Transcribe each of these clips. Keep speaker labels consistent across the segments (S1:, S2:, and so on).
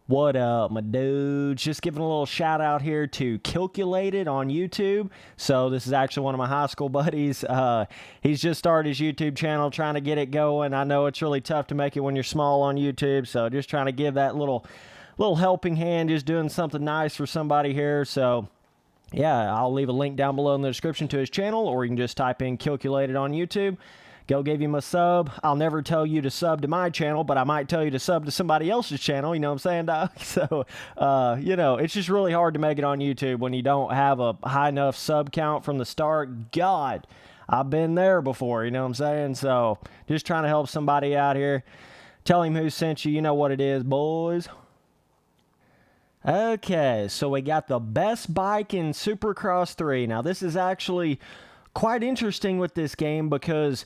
S1: What up, my dudes? Just giving a little shout out here to Calculated on YouTube. So this is actually one of my high school buddies. He's just started his YouTube channel, trying to get it going. I know it's really tough to make it when you're small on YouTube, so just trying to give that little helping hand, just doing something nice for somebody here. So yeah, I'll leave a link down below in the description to his channel, or you can just type in Calculated on YouTube. Go give him a sub. I'll never tell you to sub to my channel, but I might tell you to sub to somebody else's channel. You know what I'm saying, Doc? So, it's just really hard to make it on YouTube when you don't have a high enough sub count from the start. God, I've been there before, you know what I'm saying? So, just trying to help somebody out here. Tell him who sent you. You know what it is, boys. Okay, so we got the best bike in Supercross 3. Now, this is actually quite interesting with this game because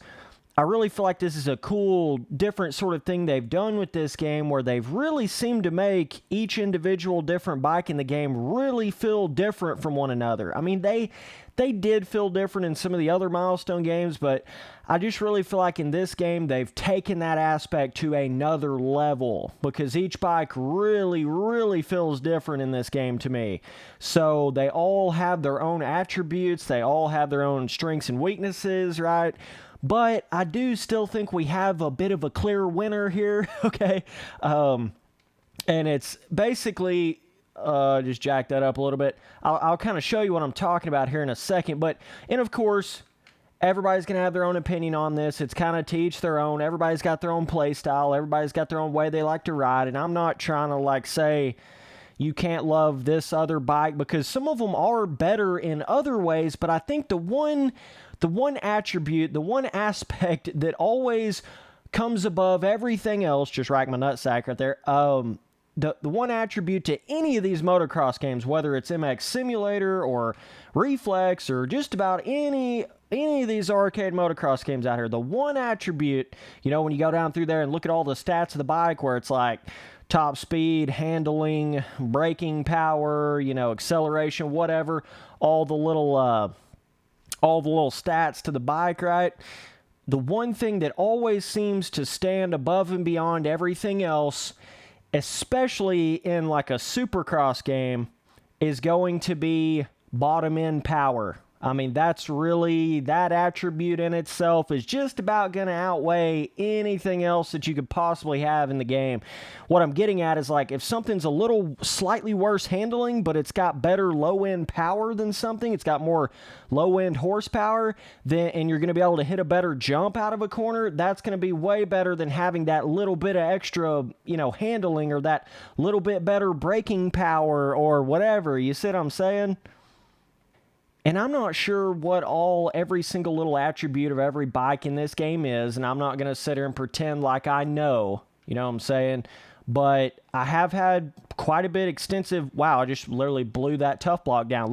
S1: I really feel like this is a cool, different sort of thing they've done with this game, where they've really seemed to make each individual different bike in the game really feel different from one another. I mean, they did feel different in some of the other Milestone games, but I just really feel like in this game they've taken that aspect to another level, because each bike really, really feels different in this game to me. So they all have their own attributes, they all have their own strengths and weaknesses, right? But I do still think we have a bit of a clear winner here, okay? And it's basically, just jack that up a little bit. I'll kind of show you what I'm talking about here in a second. And of course, everybody's going to have their own opinion on this. It's kind of to each their own. Everybody's got their own play style. Everybody's got their own way they like to ride. And I'm not trying to say you can't love this other bike, because some of them are better in other ways. But I think the one attribute, the one aspect that always comes above everything else, just rack my nutsack right there, the one attribute to any of these motocross games, whether it's MX Simulator or Reflex or just about any of these arcade motocross games out here, the one attribute, when you go down through there and look at all the stats of the bike, where it's like top speed, handling, braking power, acceleration, whatever, all the little stats to the bike, right? The one thing that always seems to stand above and beyond everything else, especially in like a Supercross game, is going to be bottom end power. I mean, that's really, that attribute in itself is just about going to outweigh anything else that you could possibly have in the game. What I'm getting at is, like, if something's a little slightly worse handling, but it's got better low-end power than something, it's got more low-end horsepower, and you're going to be able to hit a better jump out of a corner, that's going to be way better than having that little bit of extra, handling, or that little bit better braking power or whatever. You see what I'm saying? And I'm not sure what every single little attribute of every bike in this game is, and I'm not going to sit here and pretend like I know, you know what I'm saying? But I have had quite a bit extensive, wow, I just literally blew that tough block down,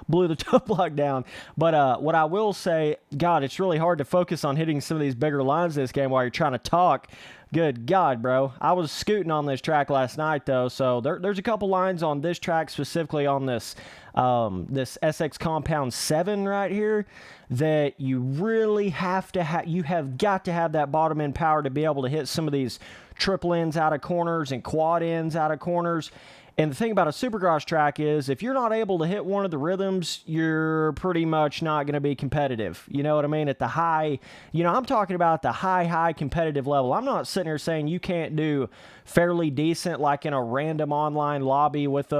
S1: blew the tough block down. But what I will say, God, it's really hard to focus on hitting some of these bigger lines in this game while you're trying to talk. Good God, bro. I was scooting on this track last night, though, so there's a couple lines on this track, specifically on this SX Compound 7 right here, that you really have to have. You have got to have that bottom end power to be able to hit some of these triple ends out of corners and quad ends out of corners. And the thing about a Supercross track is, if you're not able to hit one of the rhythms, you're pretty much not going to be competitive. You know what I mean? At the high, I'm talking about the high competitive level. I'm not sitting here saying you can't do fairly decent, like in a random online lobby with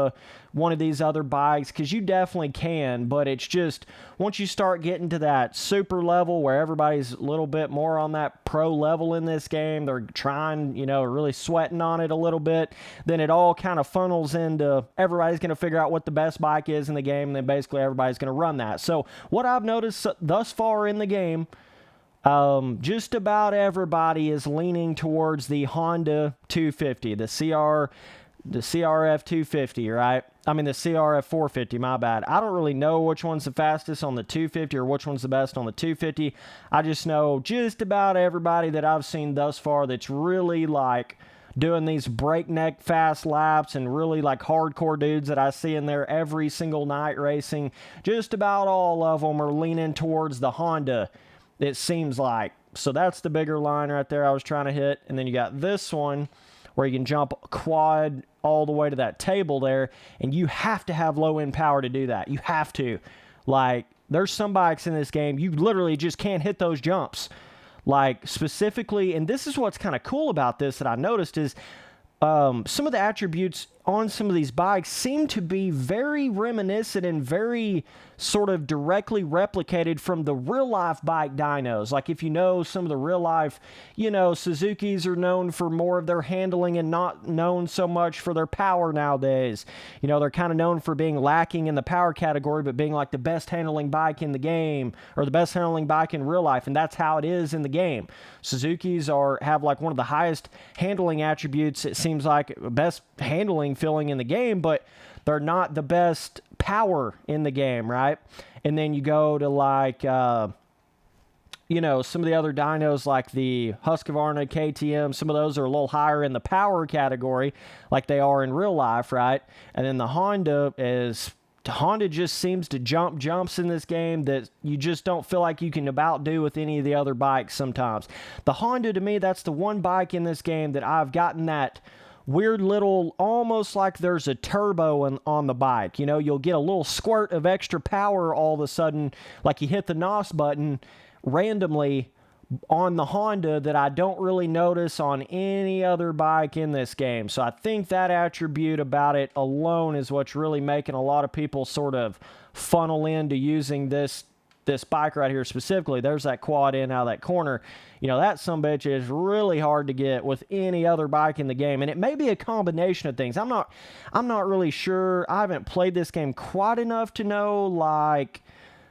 S1: one of these other bikes, because you definitely can, but it's just, once you start getting to that super level where everybody's a little bit more on that pro level in this game, they're trying, really sweating on it a little bit, then it all kind of funnels into everybody's going to figure out what the best bike is in the game, and then basically everybody's going to run that. So what I've noticed thus far in the game, just about everybody is leaning towards the Honda 250, the CRF 250, right? I mean, the CRF 450, my bad. I don't really know which one's the fastest on the 250 or which one's the best on the 250. I just know just about everybody that I've seen thus far that's really, like, doing these breakneck fast laps, and really, like, hardcore dudes that I see in there every single night racing, just about all of them are leaning towards the Honda, it seems like. So that's the bigger line right there I was trying to hit. And then you got this one, where you can jump quad all the way to that table there, and you have to have low end power to do that. You have to. Like, there's some bikes in this game, you literally just can't hit those jumps. Like, specifically, and this is what's kind of cool about this that I noticed is some of the attributes on some of these bikes seem to be very reminiscent and very sort of directly replicated from the real-life bike dynos. Like, if you know some of the real-life, Suzukis are known for more of their handling and not known so much for their power nowadays. They're kind of known for being lacking in the power category, but being like the best handling bike in the game, or the best handling bike in real life, and that's how it is in the game. Suzukis have like one of the highest handling attributes, it seems like, best handling feeling in the game, but they're not the best power in the game, right? And then you go to like, some of the other dynos like the Husqvarna, KTM, some of those are a little higher in the power category like they are in real life, right? And then the Honda just seems to jumps in this game that you just don't feel like you can about do with any of the other bikes sometimes. The Honda, to me, that's the one bike in this game that I've gotten that weird little, almost like there's a turbo on the bike. You'll get a little squirt of extra power all of a sudden, like you hit the NOS button randomly on the Honda that I don't really notice on any other bike in this game. So I think that attribute about it alone is what's really making a lot of people sort of funnel into using this bike right here specifically. There's that quad in out of that corner. That sumbitch is really hard to get with any other bike in the game, and it may be a combination of things. I'm not really sure. I haven't played this game quite enough to know, like,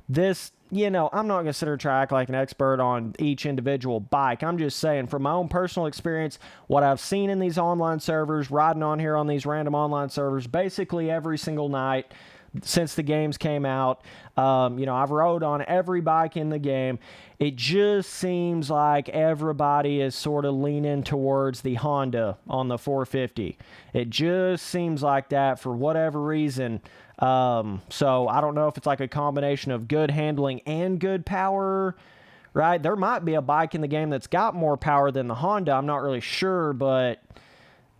S1: this, I'm not going to sit here and try to act like an expert on each individual bike. I'm just saying, from my own personal experience, what I've seen in these online servers, riding on here on these random online servers, basically every single night since the games came out, I've rode on every bike in the game. It just seems like everybody is sort of leaning towards the Honda on the 450. It just seems like that for whatever reason. So I don't know if it's like a combination of good handling and good power, right? There might be a bike in the game that's got more power than the Honda. I'm not really sure, but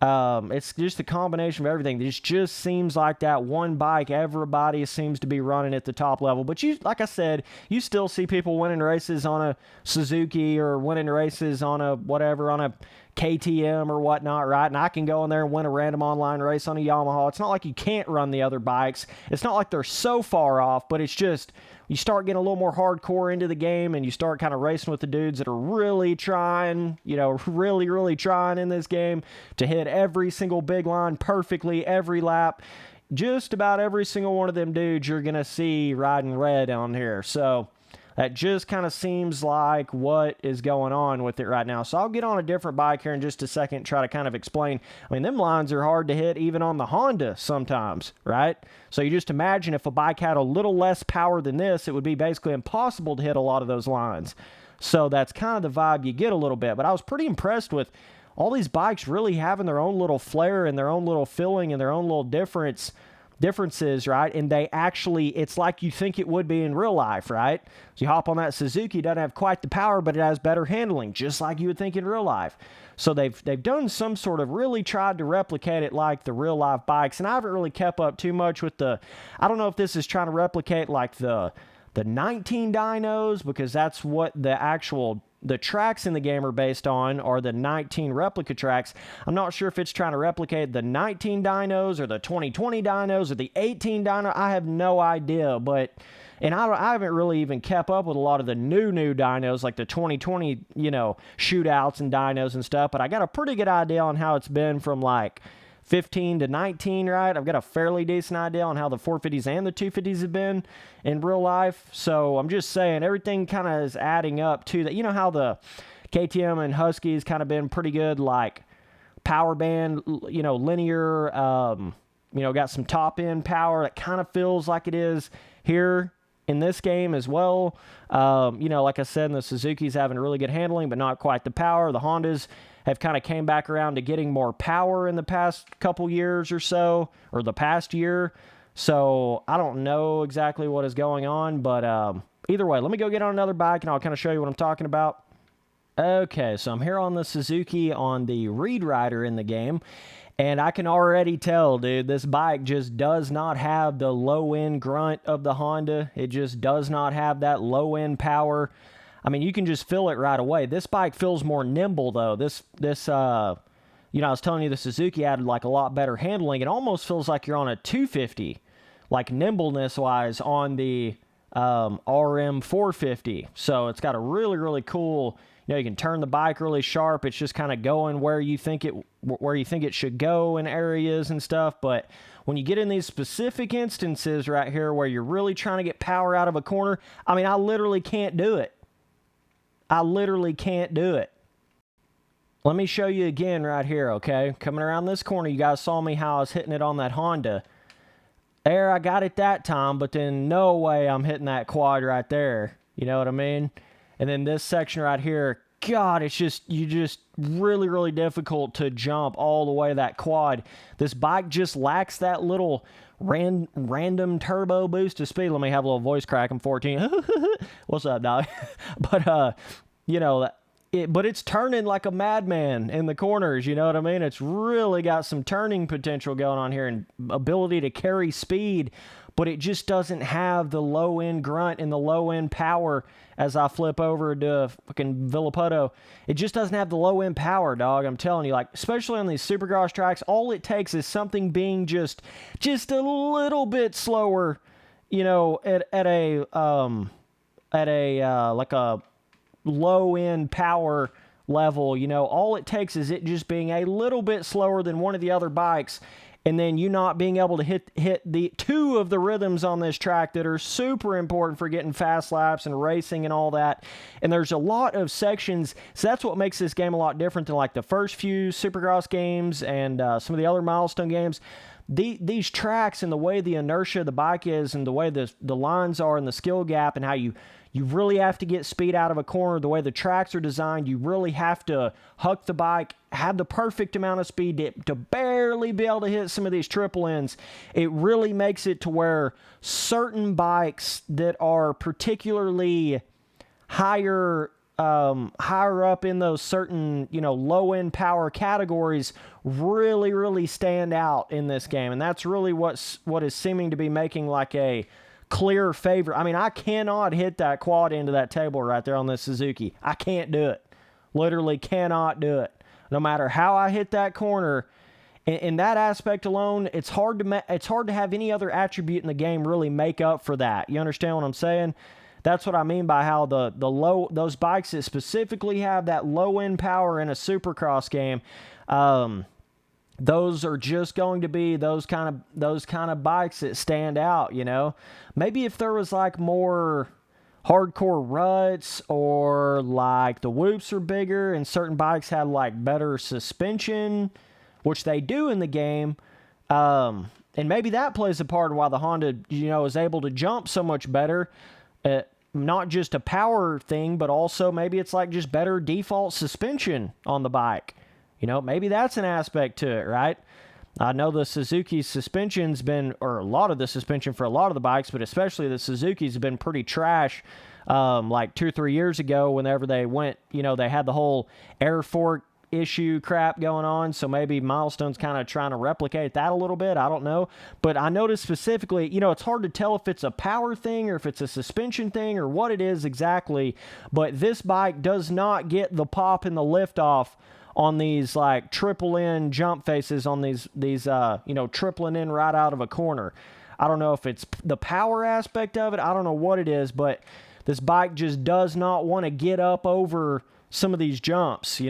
S1: it's just a combination of everything. It just seems like that one bike, everybody seems to be running at the top level. But like I said, you still see people winning races on a Suzuki or winning races on a KTM or whatnot, right? And I can go in there and win a random online race on a Yamaha. It's not like you can't run the other bikes. It's not like they're so far off, but it's just, you start getting a little more hardcore into the game and you start kind of racing with the dudes that are really trying, really trying in this game to hit every single big line perfectly every lap. Just about every single one of them dudes you're going to see riding red on here. So that just kind of seems like what is going on with it right now. So I'll get on a different bike here in just a second, try to kind of explain. I mean, them lines are hard to hit even on the Honda sometimes, right? So you just imagine if a bike had a little less power than this, it would be basically impossible to hit a lot of those lines. So that's kind of the vibe you get a little bit. But I was pretty impressed with all these bikes really having their own little flair and their own little feeling and their own little differences, right? And they actually, it's like you think it would be in real life, right? So you hop on that Suzuki, it doesn't have quite the power, but it has better handling, just like you would think in real life. So they've done some sort of really tried to replicate it like the real life bikes, and I haven't really kept up too much with I don't know if this is trying to replicate like the 19 dynos, because that's what the tracks in the game are based on, are the 19 replica tracks. I'm not sure if it's trying to replicate the 19 dynos or the 2020 dynos or the 18 dyno. I have no idea, and I haven't really even kept up with a lot of the new dynos, like the 2020, shootouts and dynos and stuff, but I got a pretty good idea on how it's been from like 15 to 19, right? I've got a fairly decent idea on how the 450s and the 250s have been in real life. So I'm just saying, everything kind of is adding up to that. You know how the KTM and Huskies kind of been pretty good, like power band, linear, got some top end power. That kind of feels like it is here in this game as well. Like I said, the Suzuki's having really good handling, but not quite the power. The Hondas have kind of came back around to getting more power in the past couple years or so, or the past year. So I don't know exactly what is going on, but either way, let me go get on another bike and I'll kind of show you what I'm talking about. Okay, so I'm here on the Suzuki on the Reed Rider in the game, and I can already tell, dude, this bike just does not have the low-end grunt of the Honda. It just does not have that low-end power. I mean, you can just feel it right away. This bike feels more nimble, though. I was telling you the Suzuki had like a lot better handling. It almost feels like you're on a 250, like nimbleness-wise on the RM 450. So it's got a really, really cool. You can turn the bike really sharp. It's just kind of going where you think it should go in areas and stuff. But when you get in these specific instances right here where you're really trying to get power out of a corner, I mean, I literally can't do it. I literally can't do it. Let me show you again right here, okay? Coming around this corner, you guys saw me how I was hitting it on that Honda. There, I got it that time, but then no way I'm hitting that quad right there. You know what I mean? And then this section right here, God, it's just really, really difficult to jump all the way that quad. This bike just lacks that little random turbo boost of speed. Let me have a little voice crack. I'm 14. What's up, dog? But, but it's turning like a madman in the corners, you know what I mean? It's really got some turning potential going on here and ability to carry speed, but it just doesn't have the low-end grunt and the low-end power as I flip over to fucking Villapoto. It just doesn't have the low-end power, dog. I'm telling you, like, especially on these Supercross tracks, all it takes is something being just a little bit slower, at a low-end power level. All it takes is it just being a little bit slower than one of the other bikes, and then you not being able to hit the two of the rhythms on this track that are super important for getting fast laps and racing and all that. And there's a lot of sections, so that's what makes this game a lot different than like the first few Supercross games and some of the other milestone games. These tracks and the way the inertia of the bike is and the way the lines are and the skill gap and how you really have to get speed out of a corner. The way the tracks are designed, you really have to huck the bike, have the perfect amount of speed to barely be able to hit some of these triple ends. It really makes it to where certain bikes that are particularly higher up in those certain, low-end power categories really, really stand out in this game. And that's really what is seeming to be making like a clear favorite. I mean, I cannot hit that quad into that table right there on this Suzuki. I can't do it. Literally cannot do it. No matter how I hit that corner, in that aspect alone, it's hard to have any other attribute in the game really make up for that. You understand what I'm saying? That's what I mean by how those bikes that specifically have that low end power in a Supercross game, those are just going to be those kind of bikes that stand out, Maybe if there was like more hardcore ruts or like the whoops are bigger and certain bikes had like better suspension, which they do in the game, and maybe that plays a part of why the Honda, is able to jump so much better. Not just a power thing, but also maybe it's like just better default suspension on the bike. Maybe that's an aspect to it, right? I know the Suzuki's suspension's been, or a lot of the suspension for a lot of the bikes, but especially the Suzuki's been pretty trash. Like 2 or 3 years ago, whenever they went, they had the whole air fork issue crap going on. So maybe Milestone's kind of trying to replicate that a little bit. I don't know. But I noticed specifically, it's hard to tell if it's a power thing or if it's a suspension thing or what it is exactly. But this bike does not get the pop and the lift off on these like triple in jump faces on these tripling in right out of a corner. I don't know if it's the power aspect of it. I don't know what it is, but this bike just does not want to get up over some of these jumps,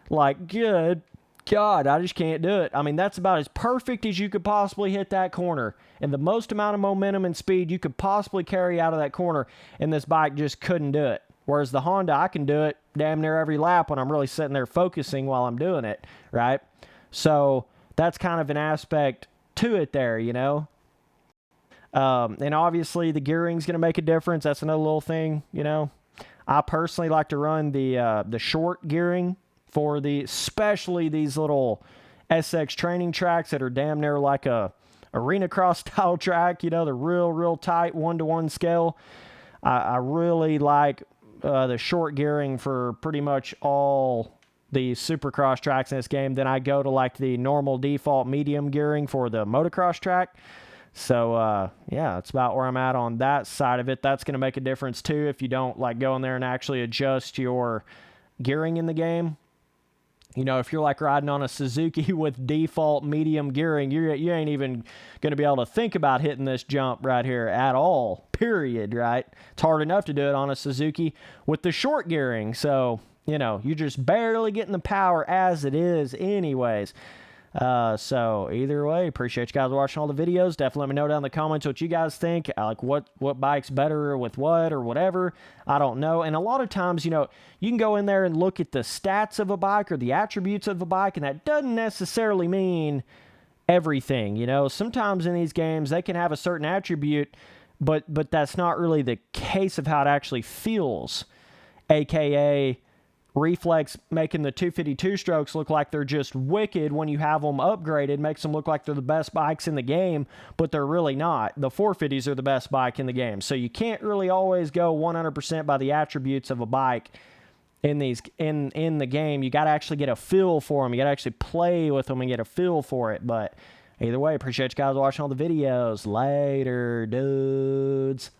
S1: Like, good God, I just can't do it. I mean, that's about as perfect as you could possibly hit that corner and the most amount of momentum and speed you could possibly carry out of that corner, and this bike just couldn't do it. Whereas the Honda, I can do it damn near every lap when I'm really sitting there focusing while I'm doing it, right? So that's kind of an aspect to it there, And obviously the gearing's going to make a difference. That's another little thing, I personally like to run the short gearing for especially these little SX training tracks that are damn near like a arena cross style track. They're real tight 1-to-1 scale. I really like the short gearing for pretty much all the Supercross tracks in this game. Then I go to like the normal default medium gearing for the motocross track. So, yeah, that's about where I'm at on that side of it. That's going to make a difference, too, if you don't, like, go in there and actually adjust your gearing in the game. You know, if you're, like, riding on a Suzuki with default medium gearing, you ain't even going to be able to think about hitting this jump right here at all, period, right? It's hard enough to do it on a Suzuki with the short gearing. So, you know, you're just barely getting the power as it is anyways. So either way, appreciate you guys watching all the videos. Definitely let me know down in the comments what you guys think, like what bike's better with what or whatever. I don't know. And a lot of times, you know, you can go in there and look at the stats of a bike or the attributes of a bike, and that doesn't necessarily mean everything. You know, sometimes in these games they can have a certain attribute, but that's not really the case of how it actually feels, aka Reflex making the 252 strokes look like they're just wicked when you have them upgraded, makes them look like they're the best bikes in the game, but they're really not. The 450s are the best bike in the game. So you can't really always go 100% by the attributes of a bike in the game. You got to actually get a feel for them. You got to actually play with them and get a feel for it. But either way, appreciate you guys watching all the videos. Later, dudes.